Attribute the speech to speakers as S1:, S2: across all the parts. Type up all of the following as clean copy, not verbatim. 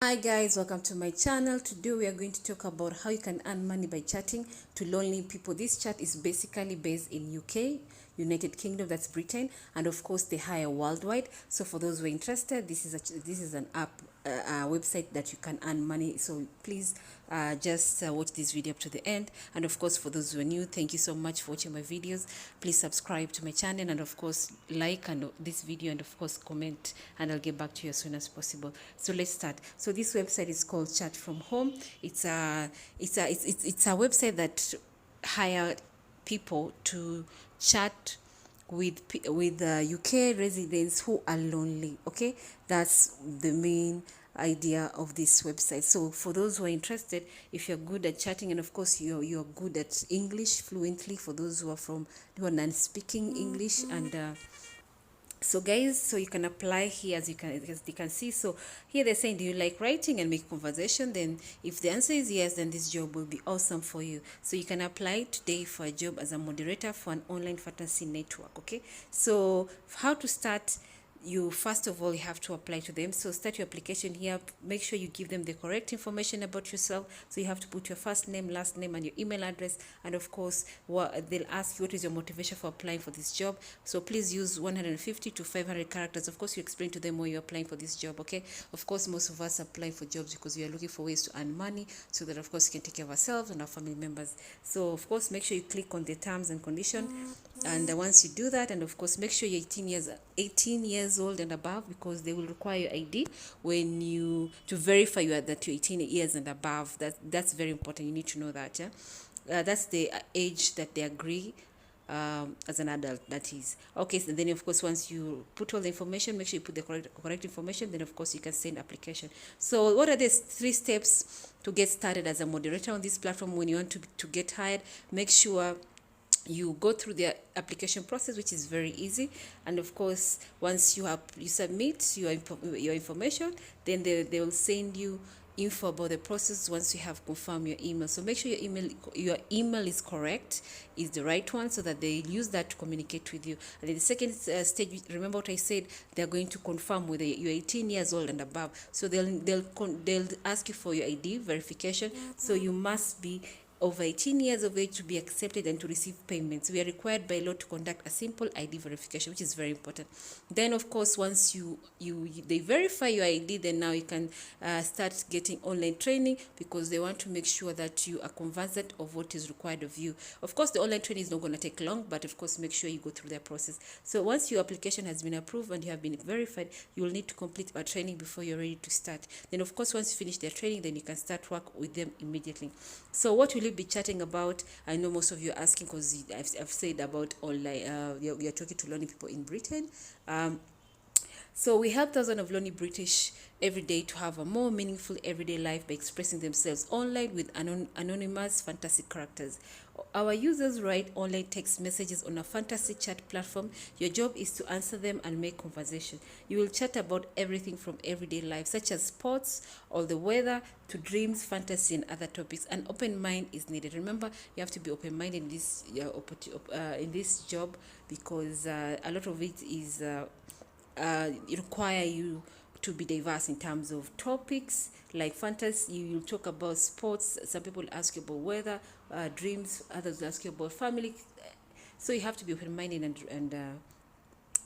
S1: Hi guys, welcome to my channel. Today we are going to talk about how you can earn money by chatting to lonely people. This chat is basically based in UK, United Kingdom, that's Britain, and of course they hire worldwide. So for those who are interested, this is an app, website that you can earn money. So please just watch this video up to the end. And of course, for those who are new, thank you so much for watching my videos. Please subscribe to my channel and of course like and this video and of course comment, and I'll get back to you as soon as possible. So let's start. So this website is called Chat from Home. It's a website that hire people to chat with UK residents who are lonely. Okay, that's the main idea of this website. So for those who are interested, if you're good at chatting and of course you're good at English fluently, for those who are non-speaking English, and so guys, so you can apply here as you can see. So here they're saying, do you like writing and make conversation? Then if the answer is yes, then this job will be awesome for you. So you can apply today for a job as a moderator for an online fantasy network. Okay, so how to start? You first of all, you have to apply to them. So start your application here. Make sure you give them the correct information about yourself. So you have to put your first name, last name, and your email address, and of course they'll ask you what is your motivation for applying for this job. So please use 150 to 500 characters. Of course, you explain to them why you're applying for this job. Okay, of course most of us apply for jobs because we are looking for ways to earn money, so that of course we can take care of ourselves and our family members. So of course make sure you click on the terms and condition, and once you do that, and of course make sure you're 18 years old and above, because they will require your ID when you to verify that you're 18 years and above. That's very important. You need to know that. Yeah, that's the age that they agree as an adult, that is. Okay, so then of course once you put all the information, make sure you put the correct information, then of course you can send application. So what are the 3 steps to get started as a moderator on this platform when you want to get hired? Make sure you go through the application process, which is very easy, and of course once you submit your information, then they will send you info about the process once you have confirmed your email. So make sure your email is correct, is the right one, so that they use that to communicate with you. And then the second stage, remember what I said, they're going to confirm whether you're 18 years old and above. So they'll ask you for your ID verification. So you must be over 18 years of age to be accepted and to receive payments. We are required by law to conduct a simple ID verification, which is very important. Then of course once they verify your ID, then now you can start getting online training, because they want to make sure that you are conversant of what is required of you. Of course the online training is not going to take long, but of course make sure you go through their process. So once your application has been approved and you have been verified, you will need to complete a training before you're ready to start. Then of course once you finish their training, then you can start work with them immediately. So what will you be chatting about? I know most of you are asking, because I've said about online, we are talking to lonely people in Britain. So we help thousands of lonely British every day to have a more meaningful everyday life by expressing themselves online with anonymous fantasy characters. Our users write online text messages on a fantasy chat platform. Your job is to answer them and make conversation. You will chat about everything from everyday life, such as sports or the weather, to dreams, fantasy, and other topics. An open mind is needed. Remember, you have to be open-minded in this job, because a lot of it is require you to be diverse in terms of topics. Like fantasy, you will talk about sports. Some people ask you about weather, dreams. Others ask you about family. So you have to be open-minded, and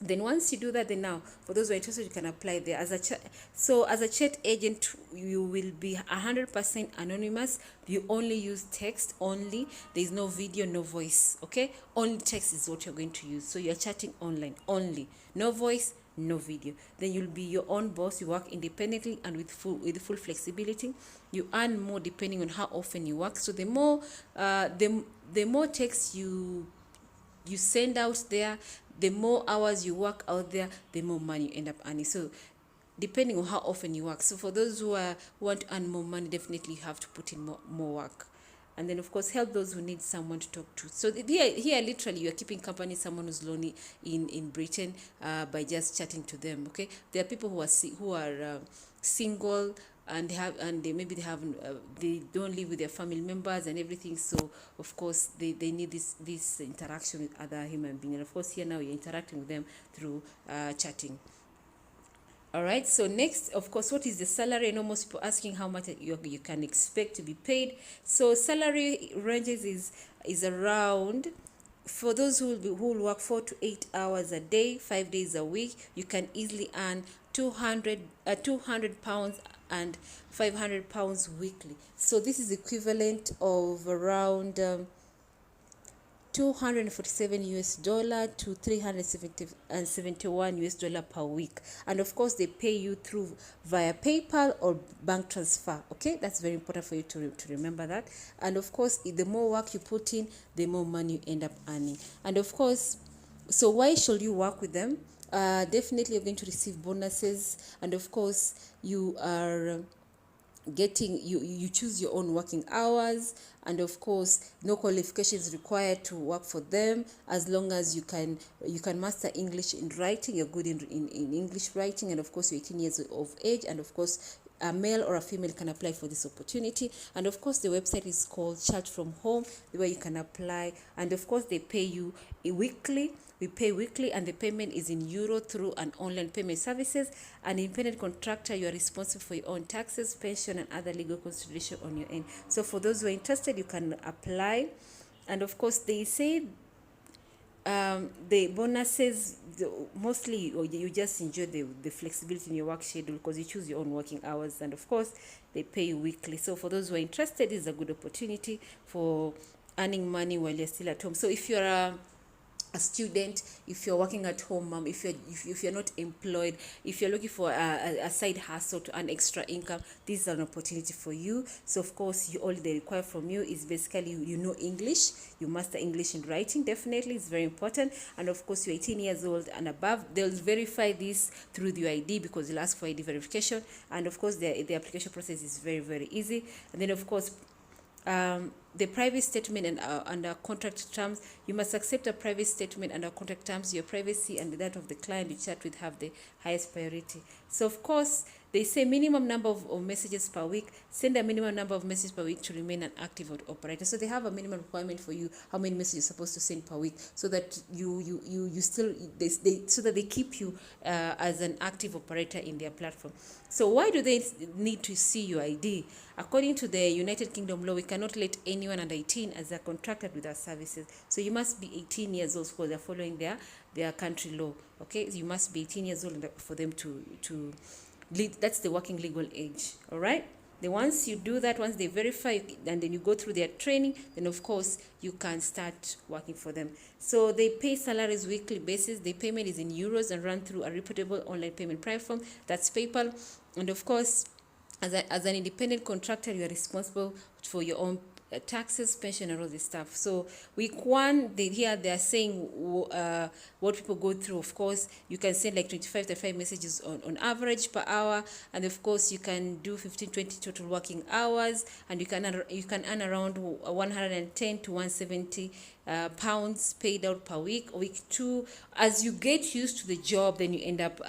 S1: then once you do that, then now for those who are interested, you can apply there as a chat. So as a chat agent, you will be 100% anonymous. You only use text only. There is no video, no voice. Okay, only text is what you're going to use. So you're chatting online only, no voice, no video. Then you'll be your own boss. You work independently and with full flexibility. You earn more depending on how often you work. So the more text you send out there, the more hours you work out there, the more money you end up earning. So depending on how often you work. So for those who want to earn more money, definitely you have to put in more work. And then of course help those who need someone to talk to. So here literally you are keeping company someone who's lonely in Britain by just chatting to them. Okay, there are people who are single, and they don't live with their family members and everything. So of course they need this interaction with other human beings, and of course here now you're interacting with them through chatting. All right, so next, of course, what is the salary? I know most people asking how much you can expect to be paid. So salary ranges is around, for those who will work 4 to 8 hours a day, 5 days a week, you can easily earn 200 pounds and 500 pounds weekly. So this is equivalent of around 247 US dollar to 371 US dollar per week. And of course, they pay you through via PayPal or bank transfer. Okay, that's very important for you to remember that. And of course, the more work you put in, the more money you end up earning. And of course, so why should you work with them? Definitely you're going to receive bonuses, and of course you are getting, you choose your own working hours, and of course no qualifications required to work for them, as long as you can master English in writing, you're good in English writing, and of course you're 18 years of age, and of course a male or a female can apply for this opportunity. And of course the website is called Chat from Home, where you can apply, and of course they pay you weekly. We pay weekly, and the payment is in euro through an online payment services. An independent contractor, you are responsible for your own taxes, pension, and other legal consideration on your end. So for those who are interested, you can apply. And of course they say the bonuses, mostly you just enjoy the flexibility in your work schedule, because you choose your own working hours, and of course they pay you weekly. So for those who are interested, this is a good opportunity for earning money while you're still at home. So if you're a student, if you're working at home, mom, if you're not employed, if you're looking for a side hustle to earn extra income, this is an opportunity for you. So of course, all they require from you is basically you know English, you master English in writing. Definitely it's very important. And of course you're 18 years old and above. They'll verify this through your ID, because they'll ask for ID verification. And of course the application process is very, very easy. And then of course the private statement and under contract terms, you must accept a private statement under contract terms. Your privacy and that of the client you chat with have the highest priority. So of course they say minimum number of messages per week. Send a minimum number of messages per week to remain an active operator. So they have a minimum requirement for you, how many messages you're supposed to send per week, so that you still so that they keep you as an active operator in their platform. So why do they need to see your ID? According to the United Kingdom law, we cannot let anyone under 18 as a contracted with our services. So you must be 18 years old, because they're following their country law. Okay, so you must be 18 years old for them to lead. That's the working legal age. All right. Once you do that, once they verify, and then you go through their training, then of course you can start working for them. So they pay salaries weekly basis. The payment is in euros and run through a reputable online payment platform, that's PayPal. And of course, as an independent contractor, you are responsible for your own taxes, pension, and all this stuff. So week one, they are saying what people go through. Of course, you can send like 25 to 5 messages on average per hour, and of course you can do 15-20 total working hours, and you can earn around 110 to 170 pounds paid out per week. Week two, as you get used to the job, then you end up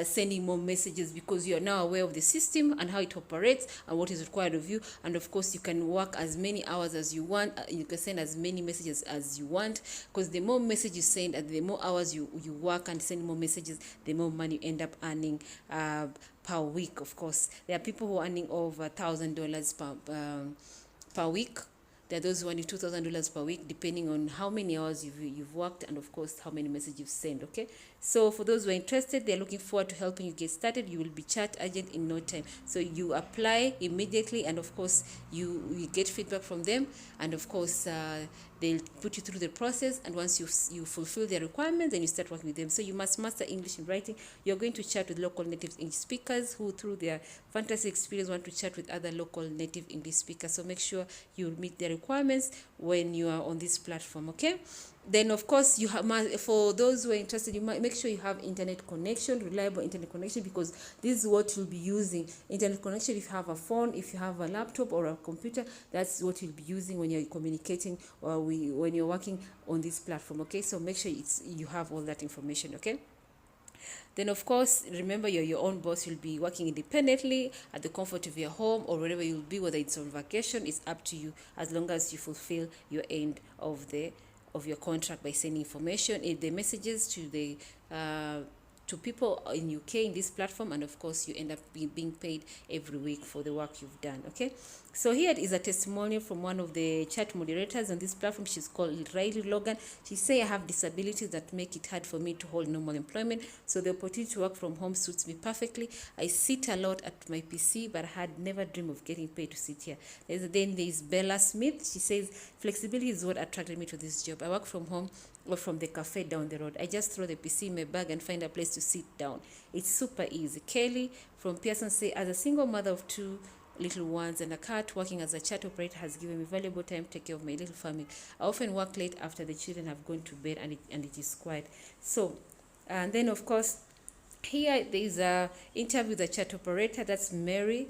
S1: sending more messages, because you are now aware of the system and how it operates and what is required of you. And of course you can work as many hours as you want. You can send as many messages as you want, because the more messages you send and the more hours you work and send more messages, the more money you end up earning per week. Of course there are people who are earning over $1,000 per week. There are those who earn $2,000 per week, depending on how many hours you've worked, and of course how many messages you've sent. Okay, so for those who are interested, they're looking forward to helping you get started. You will be chat agent in no time. So you apply immediately, and of course you get feedback from them, and of course they'll put you through the process. And once you fulfill their requirements, then you start working with them. So you must master English in writing. You're going to chat with local native English speakers who, through their fantasy experience, want to chat with other local native English speakers. So make sure you meet their requirements when you are on this platform. Okay, then of course you have, for those who are interested, you might make sure you have internet connection, reliable internet connection, because this is what you'll be using. Internet connection, if you have a phone, if you have a laptop or a computer, that's what you'll be using when you're communicating or when you're working on this platform. Okay, so make sure you have all that information. Okay, then of course remember, you're your own boss. You'll be working independently at the comfort of your home or wherever you'll be, whether it's on vacation. It's up to you, as long as you fulfill your end of your contract by sending information in the messages to the to people in UK in this platform, and of course you end up being paid every week for the work you've done. Okay, so here is a testimonial from one of the chat moderators on this platform. She's called Riley Logan. She say, I have disabilities that make it hard for me to hold normal employment, so the opportunity to work from home suits me perfectly. I sit a lot at my PC, but I had never dreamed of getting paid to sit here. Then there's Bella Smith. She says, flexibility is what attracted me to this job. I work from home or from the cafe down the road. I just throw the PC in my bag and find a place to sit down. It's super easy. Kelly from Pearson say, as a single mother of 2 little ones and a cat, working as a chat operator has given me valuable time to take care of my little family. I often work late after the children have gone to bed, and it is quiet. So, and then of course, here there is a interview with a chat operator. That's Mary.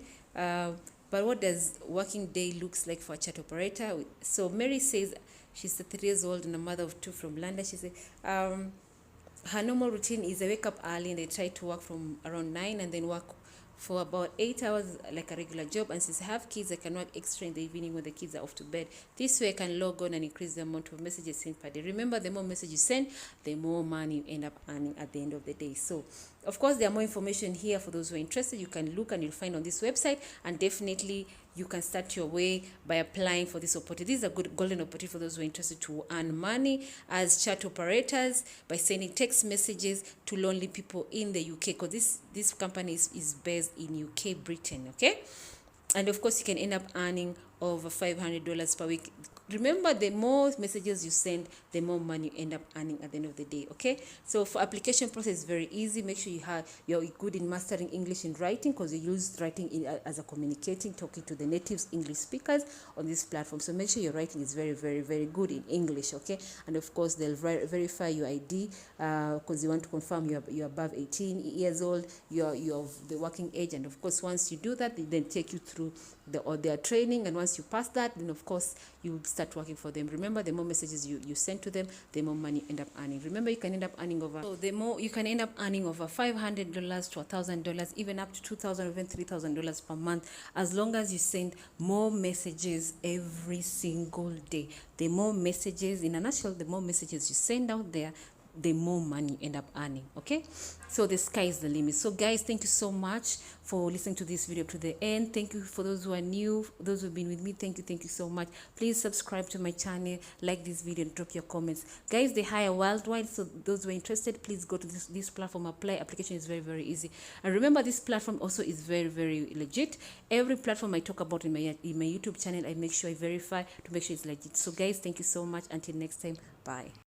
S1: But what does working day looks like for a chat operator? So Mary says she's 3 years old and a mother of 2 from London. She said, her normal routine is I wake up early and I try to work from around 9 and then work for about 8 hours like a regular job. And since I have kids, I can work extra in the evening when the kids are off to bed. This way I can log on and increase the amount of messages sent per day. Remember, the more messages you send, the more money you end up earning at the end of the day. So of course there are more information here for those who are interested. You can look and you'll find on this website, and definitely you can start your way by applying for this opportunity. This is a good golden opportunity for those who are interested to earn money as chat operators by sending text messages to lonely people in the UK, because this company is based in UK, Britain. Okay, and of course you can end up earning over $500 per week. Remember, the more messages you send, the more money you end up earning at the end of the day. Okay, so for application process is very easy. Make sure you're good in mastering English in writing, because you use writing as a communicating, talking to the natives English speakers on this platform. So make sure your writing is very, very, very good in English. Okay, and of course they'll verify your ID, because you want to confirm you're above 18 years old, you're of the working age. And of course once you do that, they then take you through their training, and once you pass that, then of course you start working for them. Remember, the more messages you send to them, the more money you end up earning. Remember, you can end up earning the more you can end up earning over $500 to $1,000, even up to $2,000, even $3,000 per month, as long as you send more messages every single day. The more messages, in a nutshell, the more messages you send out there, the more money you end up earning. Okay, so the sky is the limit. So guys, thank you so much for listening to this video to the end. Thank you for those who are new, those who've been with me. Thank you so much. Please subscribe to my channel, like this video, and drop your comments. Guys, they hire worldwide, so those who are interested, please go to this platform. Application is very, very easy. And remember, this platform also is very, very legit. Every platform I talk about in my YouTube channel, I make sure I verify to make sure it's legit. So guys, thank you so much. Until next time, bye.